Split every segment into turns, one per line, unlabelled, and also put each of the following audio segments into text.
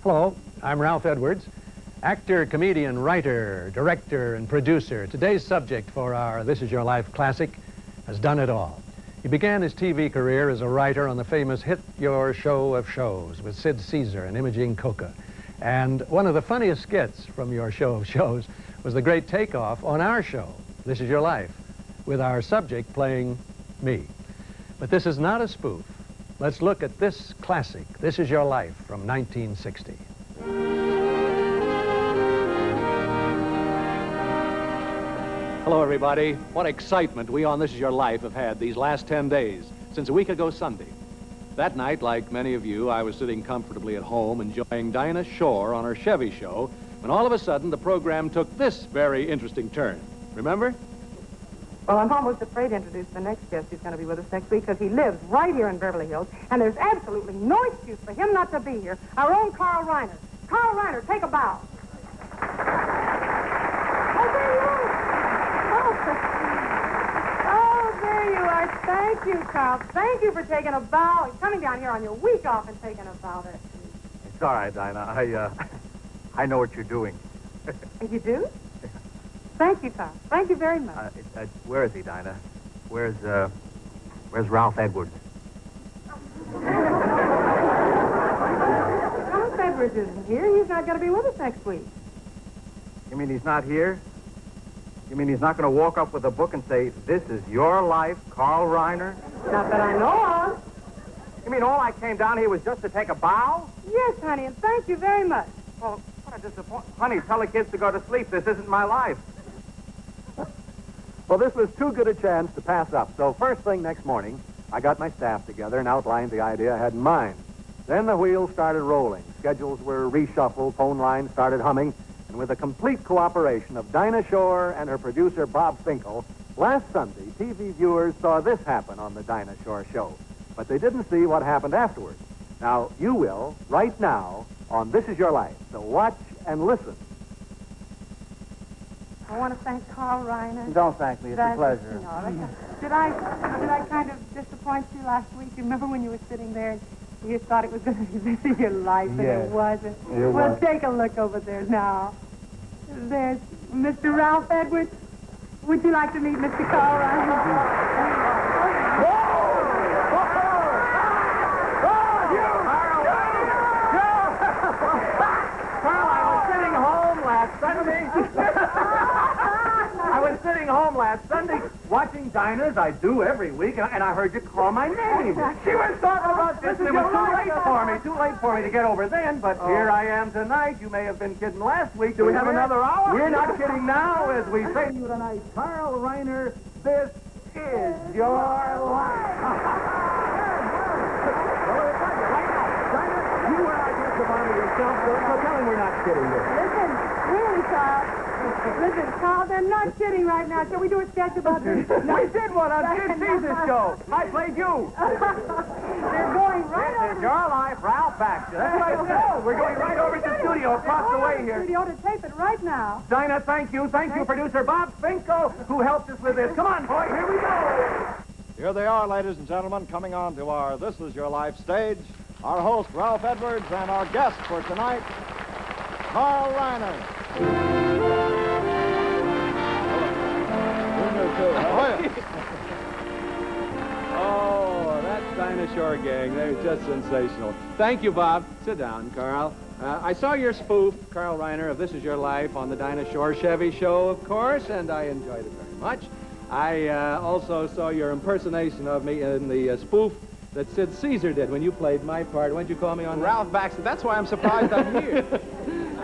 Hello, I'm Ralph Edwards, actor, comedian, writer, director, and producer. Today's subject for our This Is Your Life classic has done it all. He began his TV career as a writer on the famous Hit Your Show of Shows with Sid Caesar and Imogene Coca. And one of the funniest skits from your show of shows was the great takeoff on our show, This Is Your Life, with our subject playing me. But this is not a spoof. Let's look at this classic, This Is Your Life, from 1960.
Hello, everybody. What excitement we on This Is Your Life have had these last 10 days, since a week ago Sunday. That night, like many of you, I was sitting comfortably at home enjoying Dinah Shore on her Chevy show, when all of a sudden the program took this very interesting turn. Remember?
Well, I'm almost afraid to introduce the next guest who's going to be with us next week because he lives right here in Beverly Hills, and there's absolutely no excuse for him not to be here. Our own Carl Reiner. Carl Reiner, take a bow. Oh, there you are. Oh, there you are. Thank you, Carl. Thank you for taking a bow and coming down here on your week off and taking a bow.
It's all right, Dinah. I know what you're doing.
You do? Thank you, Carl. Thank you very much.
Where is he, Dinah? Where's Ralph Edwards?
Ralph Edwards isn't here. He's not going to be with us next week.
You mean he's not here? You mean he's not going to walk up with a book and say, "This is your life, Carl Reiner"?
Not that I know of.
You mean all I came down here was just to take a bow?
Yes, honey, and thank you very much.
Well, what a disappointment. Honey, tell the kids to go to sleep. This isn't my life.
Well, this was too good a chance to pass up. So first thing next morning, I got my staff together and outlined the idea I had in mind. Then the wheels started rolling. Schedules were reshuffled, phone lines started humming, and with the complete cooperation of Dinah Shore and her producer, Bob Finkel, last Sunday, TV viewers saw this happen on the Dinah Shore show. But they didn't see what happened afterwards. Now, you will, right now, on This Is Your Life. So watch and listen.
I want to thank Carl Reiner.
Don't thank me. It's a pleasure.
Did I kind of disappoint you last week? You remember when you were sitting there and you thought it was going to be This Is Your Life, and
Yes.
it wasn't?
It
Well,
was.
take a look over there now. There's Mr. Ralph Edwards. Would you like to meet Mr. Carl Reiner?
I was sitting home last Sunday watching Dinah, as I do every week, and I heard you call my name. She was talking about this, and it was too late for me to get over then, but here I am tonight. You may have been kidding last week. Do we have another hour? We're not kidding now, as we say to you tonight. Carl Reiner, this is your life. You were out here to honor yourself, so tell him we're not kidding you.
Listen, really, Carl. Listen, Carl, they're not kidding right now. Shall we do a sketch about this?
We did one on Sid Caesar's show. I played you.
They're going right
This
over
is your life, Ralph Baxter. That's what I said. We're going right over to the studio across the way here.
studio to tape it right now.
Dinah, thank you. Thank you, producer Bob Finkel, who helped us with this. Come on, boy. Here we go.
Here they are, ladies and gentlemen, coming on to our This Is Your Life stage. Our host, Ralph Edwards, and our guest for tonight, Carl Reiner.
Oh, that Dinah Shore gang, they're just sensational. Thank you, Bob. Sit down, Carl. I saw your spoof, Carl Reiner, of This Is Your Life on the Dinah Shore Chevy show, of course, and I enjoyed it very much. I also saw your impersonation of me in the spoof that Sid Caesar did when you played my part. When'd you call me on that?
Ralph Baxter. That's why I'm surprised I'm here.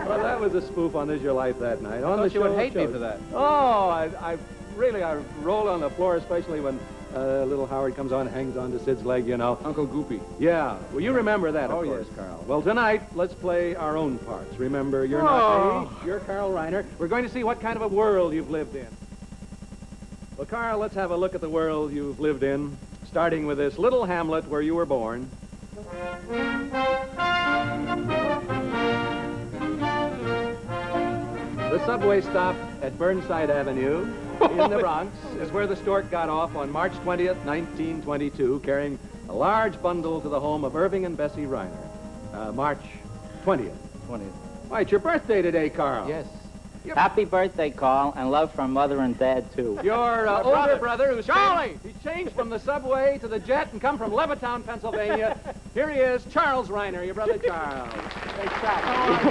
Well, that was a spoof on This Is Your Life that night. On the
thought you would
show
hate me
shows.
for that.
Oh, I rolled on the floor, especially when little Howard comes on and hangs on to Sid's leg, you know.
Uncle Goopy.
Yeah. Well, you remember that, of
Oh,
course,
yes.
Carl. Well, tonight, let's play our own parts. Remember, you're not me. You're Carl Reiner. We're going to see what kind of a world you've lived in. Well, Carl, let's have a look at the world you've lived in, starting with this little hamlet where you were born. The subway stop at Burnside Avenue in the Bronx is where the stork got off on March 20th, 1922, carrying a large bundle to the home of Irving and Bessie Reiner. March 20th,
20th.
Why, it's your birthday today, Carl.
Yes.
Happy birthday, Carl, and love from Mother and Dad, too.
Your older brother, who's
Charlie!
He changed from the subway to the jet and come from Levittown, Pennsylvania. Here he is, Charles Reiner, your brother Charles. Hey, Charles.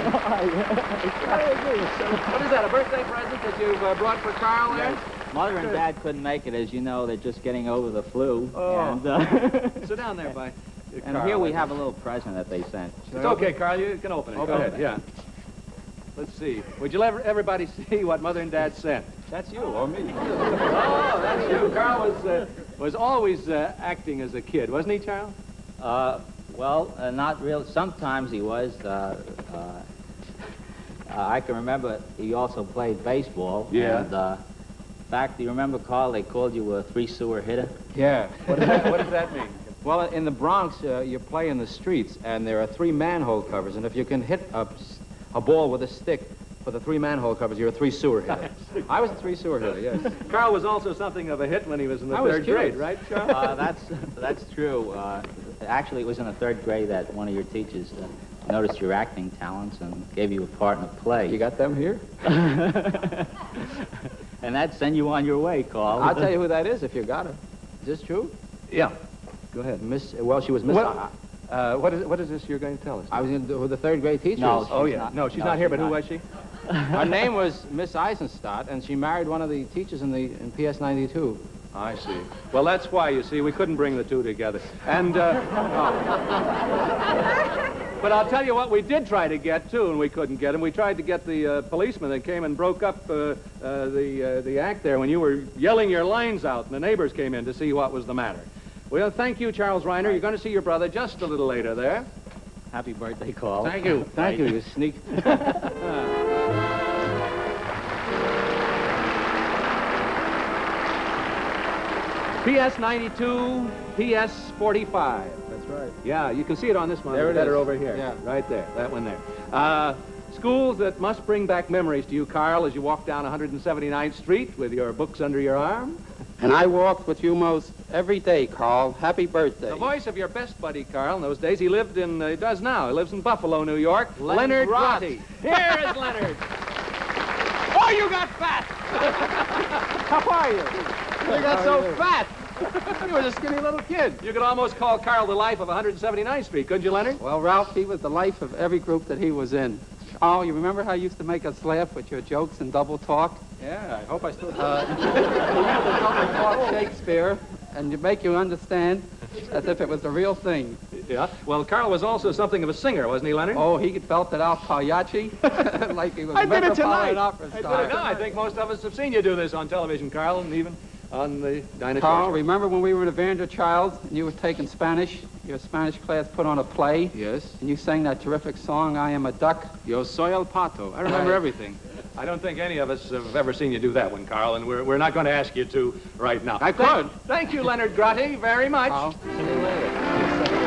What is that, a birthday present that you've brought for Carl there?
Mother and Dad couldn't make it, as you know. They're just getting over the flu.
Oh.
And,
Sit down there, bud.
and here we have a little present that they sent.
It's okay, Carl. You can open it. Go ahead, yeah. Let's see. Would you let everybody see what Mother and Dad sent?
That's you or me.
Oh, that's you. Carl was always acting as a kid, wasn't he, Charles?
Well, not real. Sometimes he was. I can remember he also played baseball.
Yeah.
And, in fact, do you remember, Carl, they called you a three-sewer hitter?
Yeah.
What does that mean?
Well, in the Bronx, you play in the streets, and there are 3 manhole covers, and if you can hit a ball with a stick for the 3 manhole covers, you're a three-sewer hitter. I was a three-sewer hitter, yes.
Carl was also something of a hit when he was in the
I was
third
cute.
grade, right, Charles?
That's true. Actually, it was in the 3rd grade that one of your teachers noticed your acting talents and gave you a part in a play.
You got them here?
And that'd send you on your way, Carl.
I'll tell you who that is if you got her. Is this true?
Yeah.
Go ahead. Well, she was Miss...
What is this you're going to tell us?
I was in who the 3rd grade teacher
No,
is.
Oh,
she's
yeah.
not.
No, she's
No,
not here,
she's
but who
not.
was she?
Her name was Miss Eisenstadt, and she married one of the teachers in PS 92.
I see. Well, that's why, you see, we couldn't bring the two together. And, but I'll tell you what we did try to get, too, and we couldn't get him. We tried to get the policeman that came and broke up the act there when you were yelling your lines out, and the neighbors came in to see what was the matter. Well, thank you, Charles Reiner. You're going to see your brother just a little later there.
Happy birthday, Carl.
Thank you. Thank you, you sneak.
PS 92, PS 45.
That's right.
Yeah, you can see it on this one.
There it
better
is.
over here.
Yeah.
Right there, that one there. Schools that must bring back memories to you, Carl, as you walk down 179th Street with your books under your arm.
And I walked with you most every day, Carl. Happy birthday.
The voice of your best buddy, Carl, in those days, he lived in, he does now, he lives in Buffalo, New York. Leonard Grotti. Here is Leonard. Oh, you got fat!
How are you? You got so fat. You was a skinny little kid.
You could almost call Carl the life of 179th Street, couldn't you, Leonard?
Well, Ralph, he was the life of every group that he was in. Oh, you remember how you used to make us laugh with your jokes and double talk?
Yeah, I hope I still do.
You used to double talk Shakespeare, and you make you understand as if it was the real thing.
Yeah. Well, Carl was also something of a singer, wasn't he, Leonard?
Oh, he could belt it out Pagliacci like he was
I did it
Metropolitan
tonight.
Opera star.
No, I think most of us have seen you do this on television, Carl, and even on the Dinah
Carl,
show.
remember when we were in Vanderchild and you were taking Spanish? Your Spanish class put on a play,
Yes.
and you sang that terrific song, I Am a Duck.
Yo soy el pato. I remember
Right.
everything.
I don't think any of us have ever seen you do that one, Carl, and we're not going to ask you to right now.
I could.
Thank you, Leonard Grotti, very much.
Carl, see you later.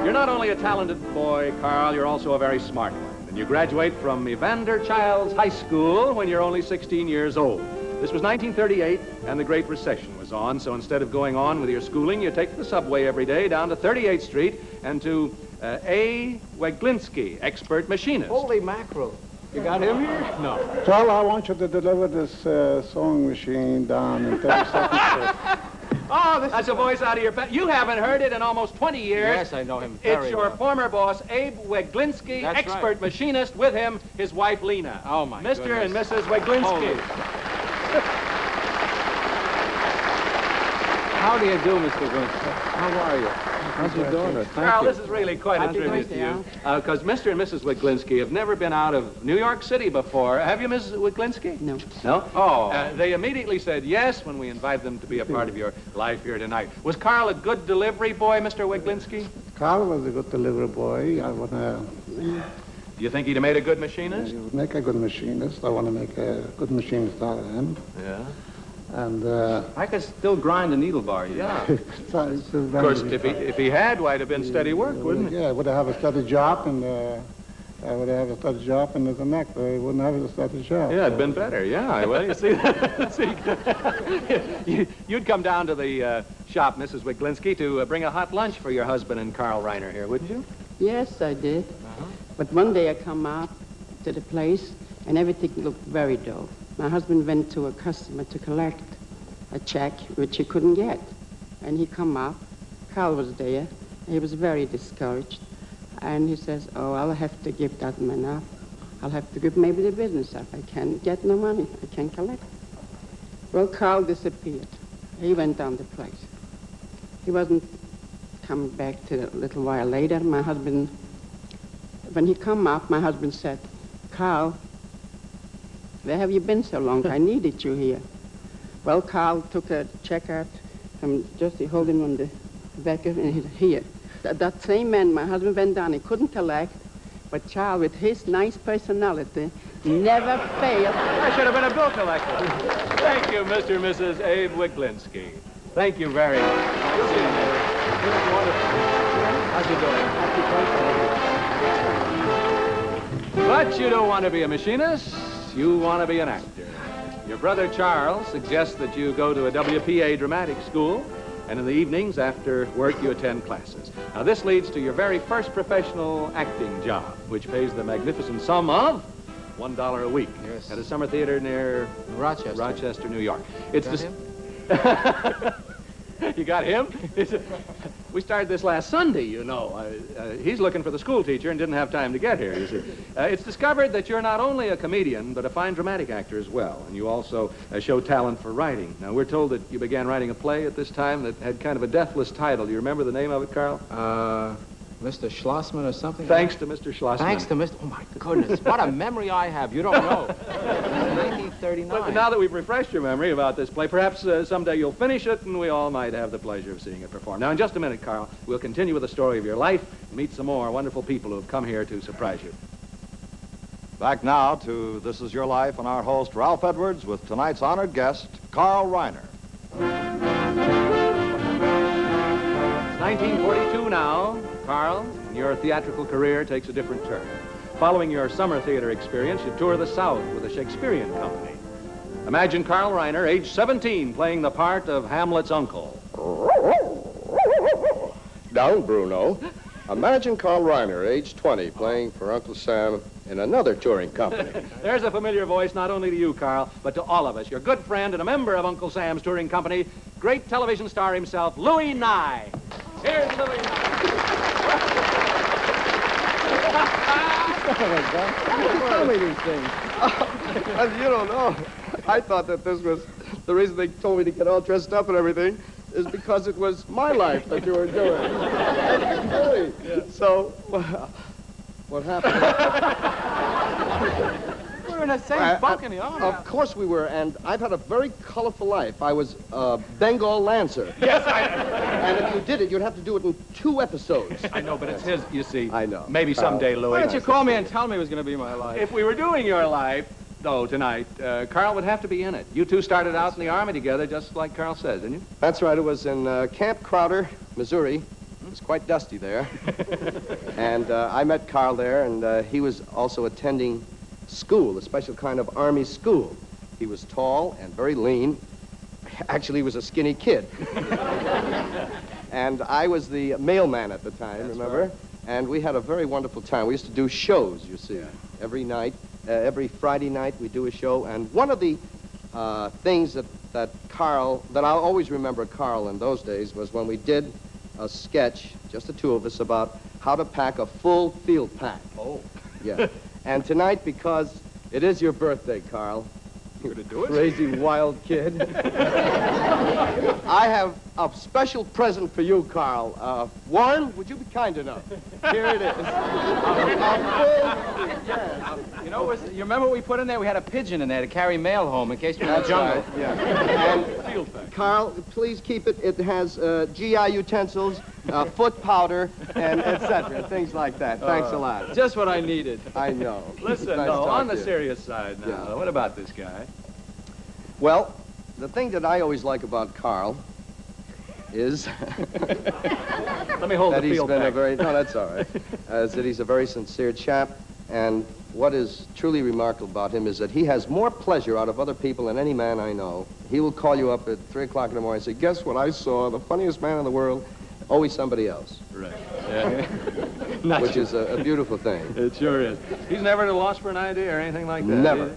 You're not only a talented boy, Carl, you're also a very smart one. And you graduate from Evander Childs High School when you're only 16 years old. This was 1938, and the Great Recession was on, so instead of going on with your schooling, you take the subway every day down to 38th Street and to A. Weglinski, expert machinist.
Holy mackerel. You got him here? No.
Charles, I want you to deliver this sewing machine down in 30 seconds.
Oh, that's a voice out of your past. You haven't heard it in almost 20 years.
Yes, I know him very
It's your
well.
former boss, Abe Weglinski,
That's
expert
right.
machinist, with him, his wife, Lena.
Oh, my
Mr. and
goodness.
Mrs. Weglinski.
Holy. How do you do, Mr. Winston? How are you? How's your daughter? Thank
Carl,
you.
this is really quite a
Happy
tribute to
birthday,
you. Because Mr. and Mrs. Weglinski have never been out of New York City before. Have you, Mrs. Weglinski?
No.
No?
Oh.
They immediately said yes when we invited them to be a part of your life here tonight. Was Carl a good delivery boy, Mr. Weglinski?
Carl was a good delivery boy. I want to
Do you think he'd have made a good machinist?
make a good machinist. I want to make a good machinist out of him.
Yeah.
And
I could still grind a needle bar. Yeah.
Of course, if he had, why, it'd have been steady work, wouldn't it?
Yeah, would have a steady job, and I would have a steady job, and there's a neck, but he wouldn't have a steady job.
Yeah, it'd been better, yeah. Well, you see, you'd come down to the
shop, Mrs. Wiglinski, to bring a hot lunch for your husband and Carl Reiner here, wouldn't you?
Yes, I did. But one day I come out to the place, and everything looked very dull. My husband went to a customer to collect a check, which he couldn't get. And he come up. Carl was there. He was very discouraged. And he says, oh, I'll have to give that man up. I'll have to give maybe the business up. I can't get no money. I can't collect. Well, Carl disappeared. He went down the place. He wasn't coming back till a little while later. My husband, when he come up, my husband said, Carl, where have you been so long? I needed you here. Well, Carl took a check out from just holding on the back of it here. That same man, my husband went down. He couldn't collect, but Charles, with his nice personality, never failed.
I should have been a bill collector. Thank you, Mr. and Mrs. Abe Wiglinski. Thank you very much. How's you doing? But you don't want to be a machinist. You want to be an actor. Your brother Charles suggests that you go to a WPA dramatic school, and in the evenings after work you attend classes. Now this leads to your very first professional acting job, which pays the magnificent sum of $1 a week.
Yes.
At a summer theater near
Rochester.
New York. It's
Got
him? You got him? We started this last Sunday, you know. He's looking for the school teacher and didn't have time to get here, you see. It's discovered that you're not only a comedian, but a fine dramatic actor as well. And you also show talent for writing. Now, we're told that you began writing a play at this time that had kind of a deathless title. Do you remember the name of it, Carl?
Mr. Schlossman or something?
Thanks to Mr. Schlossman.
Thanks to Mr. Oh, my goodness. What a memory I have. You don't know. 1939.
But now that we've refreshed your memory about this play, perhaps someday you'll finish it and we all might have the pleasure of seeing it performed. Now, in just a minute, Carl, we'll continue with the story of your life and meet some more wonderful people who have come here to surprise you.
Back now to This Is Your Life and our host, Ralph Edwards, with tonight's honored guest, Carl Reiner.
It's 1942 now. Carl, your theatrical career takes a different turn. Following your summer theater experience, you tour the South with a Shakespearean company. Imagine Carl Reiner, age 17, playing the part of Hamlet's uncle.
Down, Bruno. Imagine Carl Reiner, age 20, playing for Uncle Sam in another touring company.
There's a familiar voice not only to you, Carl, but to all of us. Your good friend and a member of Uncle Sam's touring company, great television star himself, Louis Nye. Here's Louis Nye.
Tell me these things.
You don't know. I thought that this was the reason they told me to get all dressed up and everything is because it was my life that you were doing. Really? Yeah. So, what happened?
We're in the same bunk in the army.
Of course we were, and I've had a very colorful life. I was a Bengal Lancer.
Yes,
And if you did it, you'd have to do it in 2 episodes.
I know, but it's his, you see.
I know.
Maybe someday, Louis.
Why don't you call me and tell me it was going to be my life?
If we were doing your life, though, tonight, Carl would have to be in it. You two started out in the Army together, just like Carl says, didn't you?
That's right. It was in Camp Crowder, Missouri. It was quite dusty there. And I met Carl there, and he was also attending school, a special kind of Army school. He was tall and very lean. Actually, he was a skinny kid. And I was the mailman at the time, remember? Right. And we had a very wonderful time. We used to do shows, you see, every night. Every Friday night we do a show. And one of the things that I'll always remember Carl in those days was when we did a sketch, just the two of us, about how to pack a full field pack.
Oh.
Yeah. And tonight, because it is your birthday, Carl,
you're going to do it?
Crazy wild kid, I have a special present for you, Carl. Warren, would you be kind enough? Here it is.
You know, you remember what we put in there? We had a pigeon in there to carry mail home in case you're in the jungle.
Right, yeah. And Carl, please keep it. It has GI utensils, foot powder, and etc. Things like that. Thanks a lot.
Just what I needed.
I know.
Listen,
Nice
no,
talk
on
to
the
you.
serious side now,
Yeah.
what about this guy?
Well, the thing that I always like about Carl is
Let me hold
that
the
he's
field
been
back.
a very, no, that's all right, is that he's a very sincere chap, and what is truly remarkable about him is that he has more pleasure out of other people than any man I know. He will call you up at 3 o'clock in the morning and say, guess what I saw? The funniest man in the world. Always somebody else.
Right. Yeah.
Which is a beautiful thing.
It sure is. He's never at a loss for an idea or anything like that.
Never.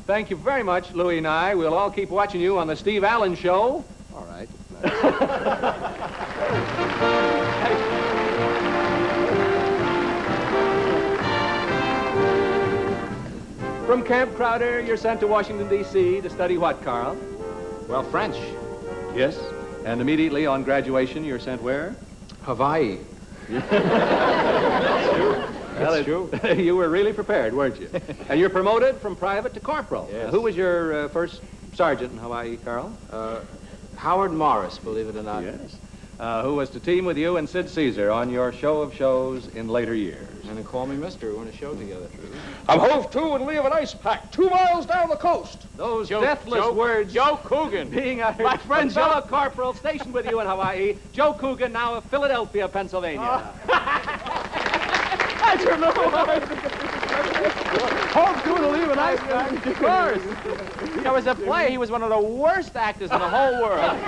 Thank you very much, Louie and I. We'll all keep watching you on the Steve Allen Show.
All right.
From Camp Crowder, you're sent to Washington, D.C. to study what, Carl?
Well, French.
Yes. And immediately on graduation, you're sent where?
Hawaii.
Well,
true.
You were really prepared, weren't you? And you're promoted from private to corporal.
Yes.
Who was your first sergeant in Hawaii, Carl?
Howard Morris, believe it or not.
Yes. Who was to team with you and Sid Caesar on your show of shows in later years.
And then call me mister. We were in a show together.
I'm hove to and lee of an ice pack 2 miles down the coast.
Those deathless words.
Joe Coogan.
Being uttered
My friend
from fellow
Joe.
corporal stationed with you in Hawaii, Joe Coogan, now of Philadelphia, Pennsylvania.
I remember.
Home to and leave an ice pack.
Of course. There was a play. He was one of the worst actors in the whole world.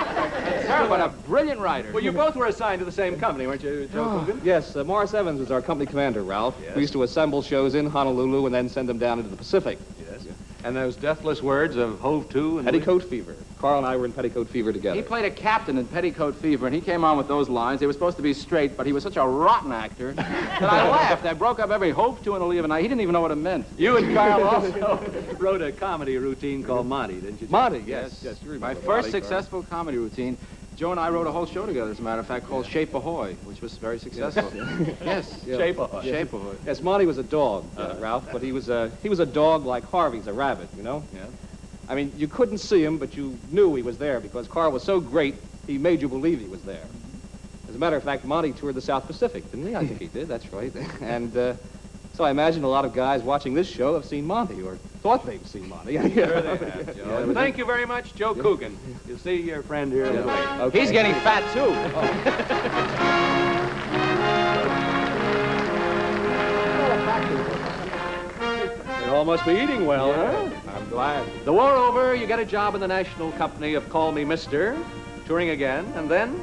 But a brilliant writer.
Well, you both were assigned to the same company, weren't you, Joe Coogan?
Yes, Morris Evans was our company commander, Ralph.
Yes.
We used to assemble shows in Honolulu and then send them down into the Pacific.
Yes. And those deathless words of hove to and
Petticoat fever. Carl and I were in Petticoat fever together.
He played a captain in Petticoat Fever, and he came on with those lines. They were supposed to be straight, but he was such a rotten actor that I laughed. I broke up every hope to and a leave, and he didn't even know what it meant.
You and Carl also wrote a comedy routine called Monty, didn't you?
Monty,
Yes.
yes, you remember
My
Monty,
first
Carl.
successful comedy routine. Joe and I wrote a whole show together, as a matter of fact, called Shape Ahoy, which was very successful. Yes.
Yeah.
Shape Ahoy.
Shape Ahoy.
Yes, Monty was a dog, Ralph, but he was a dog like Harvey's a rabbit, you know?
Yeah.
I mean, you couldn't see him, but you knew he was there because Carl was so great, he made you believe he was there. As a matter of fact, Monty toured the South Pacific, didn't he? I think he did, that's right. And so I imagine a lot of guys watching this show have seen Monty, or thought they've seen Monty.
Sure they have, Joe. And thank you very much, Joe Coogan. You'll see your friend here in a minute.
Okay.
He's getting fat, too.
They all must be eating well, huh?
I'm glad.
The war over, you get a job in the national company of Call Me Mister, touring again, and then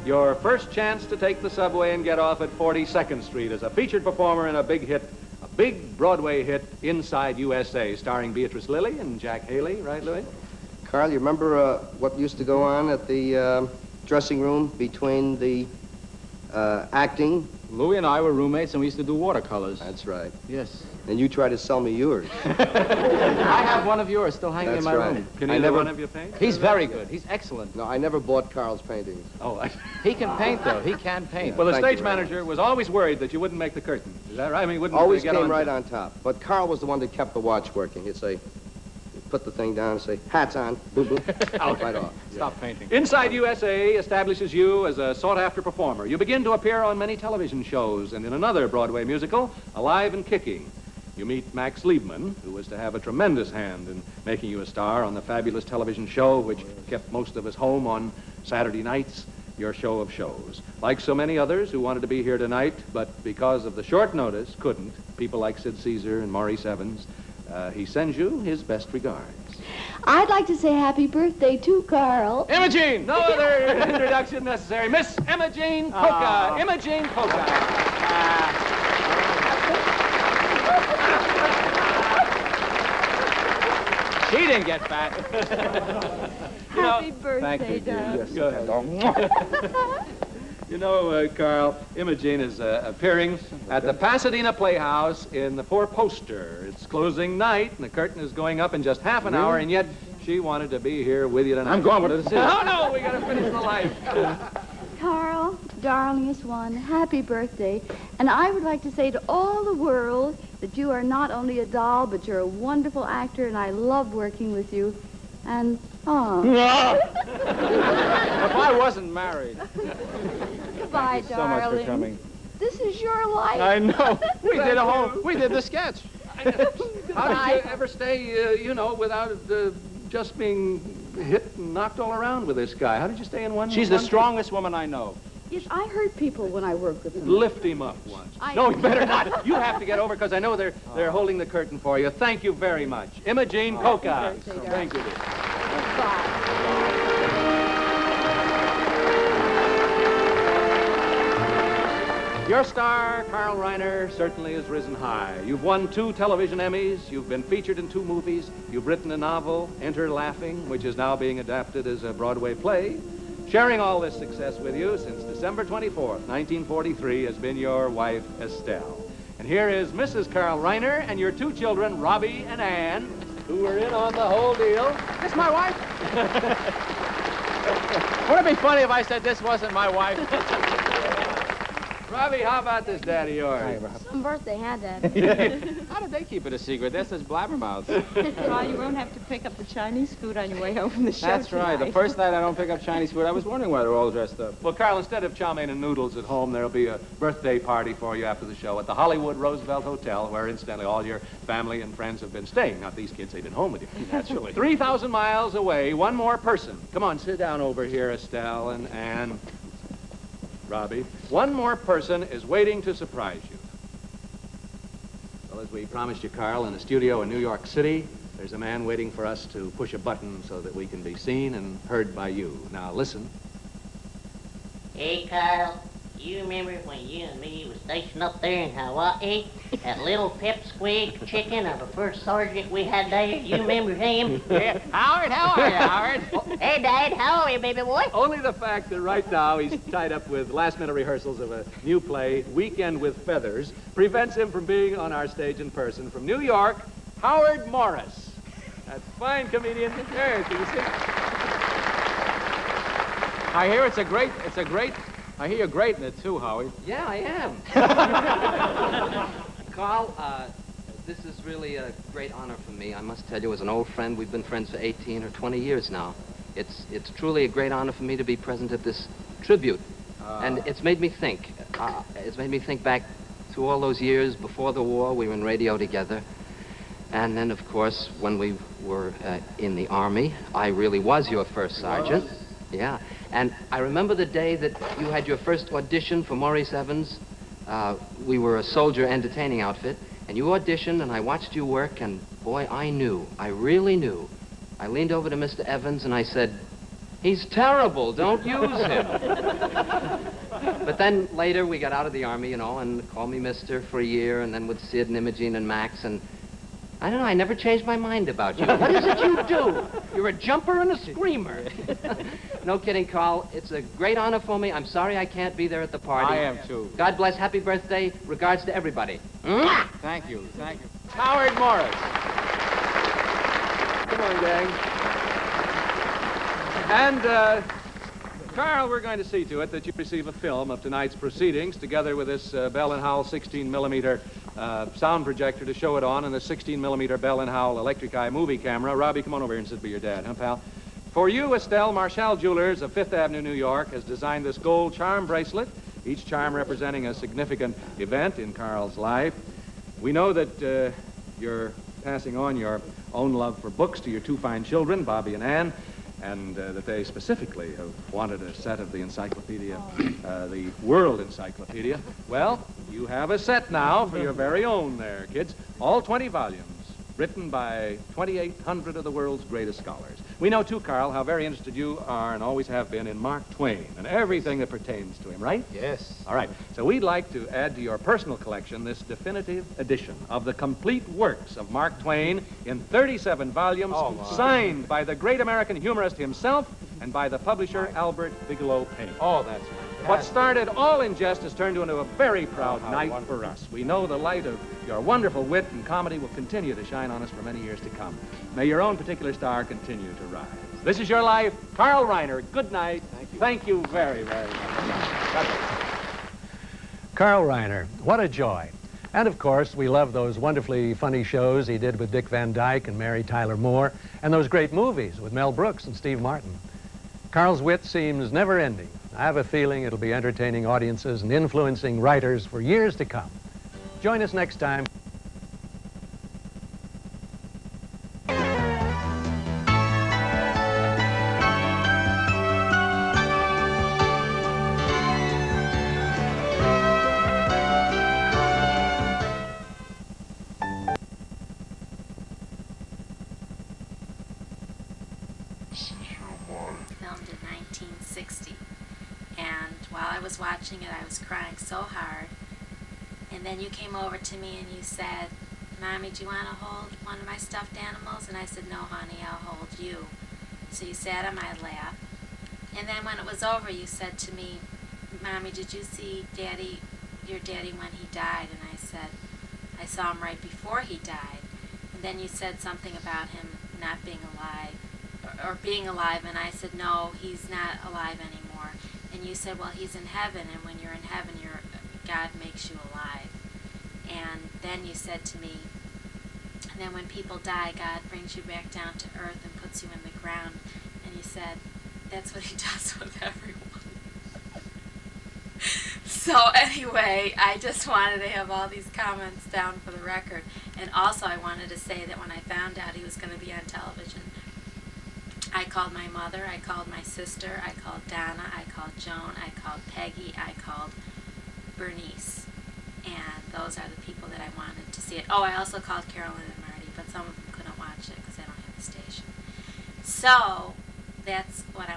your first chance to take the subway and get off at 42nd Street as a featured performer in a big Broadway hit, Inside USA, starring Beatrice Lillie and Jack Haley, right, Louis?
Carl, you remember what used to go on at the dressing room between the acting?
Louis and I were roommates, and we used to do watercolors.
That's right.
Yes.
And you tried to sell me yours.
I have one of yours still hanging in
That's
my
right.
room.
Can
I
either
never-
one of you paint?
He's very good. He's excellent.
No, I never bought Carl's paintings.
Oh,
He can paint, though. He can paint.
well, the
Thank
stage
you very
manager was always worried that you wouldn't make the curtain. Is that right? I mean, wouldn't
Always
get
came
on
right on top. But Carl was the one that kept the watch working. He'd say, put the thing down and say, hats on, boop, boop, out, right off.
Stop painting.
Inside USA establishes you as a sought-after performer. You begin to appear on many television shows and in another Broadway musical, Alive and Kicking. You meet Max Liebman, who was to have a tremendous hand in making you a star on the fabulous television show which kept most of us home on Saturday nights, your show of shows. Like so many others who wanted to be here tonight, but because of the short notice, couldn't, people like Sid Caesar and Maurice Evans, he sends you his best regards.
I'd like to say happy birthday to Carl.
Imogene! No other introduction necessary. Miss Imogene Coca. Imogene Coca.
She didn't get fat.
Happy birthday,
Thank you, dear.
darling.
Yes.
You know, Carl, Imogene is appearing at the Pasadena Playhouse in the four-poster. It's closing night, and the curtain is going up in just half an hour, and yet she wanted to be here with you tonight.
I'm going with her to see it.
Oh, no, we got to finish the life.
Carl, darlingest one, happy birthday. And I would like to say to all the world that you are not only a doll, but you're a wonderful actor, and I love working with you. And, oh,
If I wasn't married.
goodbye,
So much
darling.
for coming.
This is your life.
I know.
We did the sketch.
How did you ever stay, without just being hit and knocked all around with this guy? How did you stay in one?
She's the strongest woman I know.
Yes, I hurt people when I worked with them.
Lift him up once. No, you better not. You have to get over because I know they're holding the curtain for you. Thank you very much. Imogene Coca. Thank you, dear.
Goodbye.
Your star, Carl Reiner, certainly has risen high. You've won 2 television Emmys. You've been featured in 2 movies. You've written a novel, Enter Laughing, which is now being adapted as a Broadway play. Sharing all this success with you since December 24th, 1943, has been your wife, Estelle. And here is Mrs. Carl Reiner and your 2 children, Robbie and Ann, who were in on the whole deal.
This my wife? Wouldn't it be funny if I said this wasn't my wife?
Robbie, how about this daddy of yours?
Hi, Rob.
Some birthday, huh, Dad?
How did they keep it a secret? They're such blabbermouths.
Well, you won't have to pick up the Chinese food on your way home from the show
That's right.
tonight.
The first night I don't pick up Chinese food, I was wondering why they're all dressed up.
Well, Carl, instead of chow mein and noodles at home, there'll be a birthday party for you after the show at the Hollywood Roosevelt Hotel, where, incidentally, all your family and friends have been staying. Not these kids, they've been home with you.
Naturally.
3,000 miles away, one more person. Come on, sit down over here, Estelle and Ann. Robbie. One more person is waiting to surprise you. Well, as we promised you, Carl, in the studio in New York City, there's a man waiting for us to push a button so that we can be seen and heard by you. Now, listen.
Hey, Carl, you remember when you and me was stationed up there in Hawaii? That little pipsqueak chicken of the first sergeant we had there? You remember him?
Yeah. Howard, how are you, Howard?
Hey, Dad, how are you, baby boy?
Only the fact that right now he's tied up with last-minute rehearsals of a new play, Weekend with Feathers, prevents him from being on our stage in person. From New York, Howard Morris. That fine comedian. There, can you see?
I hear it's a great, I hear you're great in it too, Howie.
Yeah, I am. Carl, this is really a great honor for me. I must tell you, as an old friend, we've been friends for 18 or 20 years now. It's truly a great honor for me to be present at this tribute. And it's made me think. It's made me think back to all those years before the war. We were in radio together. And then, of course, when we were in the Army, I really was your first sergeant. Yeah. And I remember the day that you had your first audition for Maurice Evans. We were a soldier entertaining outfit, and you auditioned, and I watched you work, and boy, I knew. I really knew. I leaned over to Mr. Evans, and I said, "He's terrible. Don't use him." But then later, we got out of the Army, you know, and called me Mister for a year, and then with Sid and Imogene and Max, and I don't know, I never changed my mind about you. What is it you do? You're a jumper and a screamer. No kidding, Carl. It's a great honor for me. I'm sorry I can't be there at the party.
I am, too.
God bless. Happy birthday. Regards to everybody.
Thank you, thank you.
Howard Morris. Come on, gang. And, Carl, we're going to see to it that you receive a film of tonight's proceedings, together with this Bell & Howell 16-millimeter sound projector to show it on, and the 16-millimeter Bell & Howell Electric Eye movie camera. Robbie, come on over here and sit by your dad, huh, pal? For you, Estelle, Marshall Jewelers of Fifth Avenue, New York, has designed this gold charm bracelet, each charm representing a significant event in Carl's life. We know that you're passing on your own love for books to your 2 fine children, Bobby and Ann, and that they specifically have wanted a set of the encyclopedia, the World Encyclopedia. Well, you have a set now for your very own there, kids. All 20 volumes, written by 2,800 of the world's greatest scholars. We know, too, Carl, how very interested you are and always have been in Mark Twain and everything that pertains to him, right?
Yes.
All right. So we'd like to add to your personal collection this definitive edition of the complete works of Mark Twain in 37 volumes, signed by the great American humorist himself and by the publisher Albert Bigelow Paine.
Oh, that's right.
What started all in jest has turned into a very proud night for us. We know the light of your wonderful wit and comedy will continue to shine on us for many years to come. May your own particular star continue to rise. This is your life, Carl Reiner. Good night. Thank you. Thank you very, very much. Carl Reiner, what a joy. And of course, we love those wonderfully funny shows he did with Dick Van Dyke and Mary Tyler Moore, and those great movies with Mel Brooks and Steve Martin. Carl's wit seems never ending. I have a feeling it'll be entertaining audiences and influencing writers for years to come. Join us next time.
60. And while I was watching it, I was crying so hard. And then you came over to me and you said, Mommy, do you want to hold one of my stuffed animals? And I said, no, honey, I'll hold you. So you sat on my lap. And then when it was over, you said to me, Mommy, did you see your daddy when he died? And I said, I saw him right before he died. And then you said something about him not being alive, or being alive, and I said, no, he's not alive anymore. And you said, well, he's in heaven, and when you're in heaven, God makes you alive. And then you said to me, and then when people die, God brings you back down to earth and puts you in the ground. And you said, that's what he does with everyone. So anyway, I just wanted to have all these comments down for the record. And also I wanted to say that when I found out he was going to be on television, I called my mother, I called my sister, I called Donna, I called Joan, I called Peggy, I called Bernice. And those are the people that I wanted to see it. Oh, I also called Carolyn and Marty, but some of them couldn't watch it because I don't have the station. So that's what I